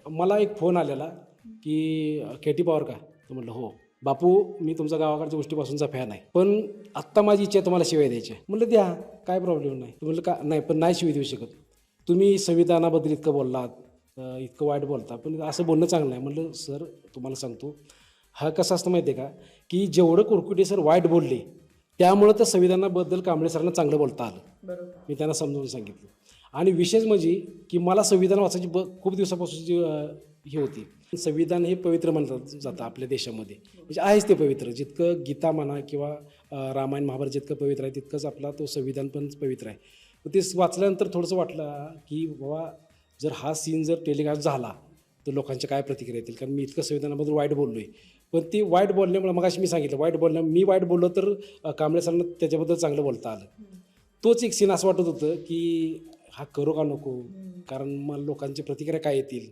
मला एक फोन आलेला की के टी पॉवर का? तर म्हटलं हो. बापू मी तुमचा गावाकडच्या गोष्टीपासूनचा फॅन आहे, पण आत्ता माझी इच्छा आहे तुम्हाला शिवाय द्यायच्या. म्हटलं द्या, काय प्रॉब्लेम नाही. म्हटलं का नाही, पण नाही शिवी देऊ शकत. तुम्ही संविधानाबद्दल इतकं बोललात, इतकं वाईट बोलता, पण असं बोलणं चांगलं नाही. म्हटलं सर तुम्हाला सांगतो, हा कसं असतं माहिती आहे का, की जेवढं कुरकुटे सर वाईट बोलले त्यामुळं त्या संविधानाबद्दल कांबळे सरांना चांगलं बोलता आलं. बरोबर. मी त्यांना समजावून सांगितलं. आणि विशेष म्हणजे की मला संविधान वाचायची खूप दिवसापासूनची ही होती. संविधान हे पवित्र मानलं जातं आपल्या देशामध्ये. म्हणजे आहेच ते पवित्र. जितकं गीता म्हणा किंवा रामायण महाभारत जितकं पवित्र आहे तितकंच आपला तो संविधान पण पवित्र आहे. तर ते वाचल्यानंतर थोडंसं वाटलं की बाबा जर हा सीन जर टेलिकास्ट झाला तर लोकांच्या काय प्रतिक्रिया येतील, कारण मी इतकं संविधानाबद्दल वाईट बोललो आहे. पण ती वाईट बोलल्यामुळे मगाशी मी सांगितलं वाईट मी वाईट बोललो तर कांबळे सरांना त्याच्याबद्दल चांगलं बोलता आलं. तोच एक सीन असं वाटत होतं की हा करू का नको, कारण मग लोकांची प्रतिक्रिया काय येतील,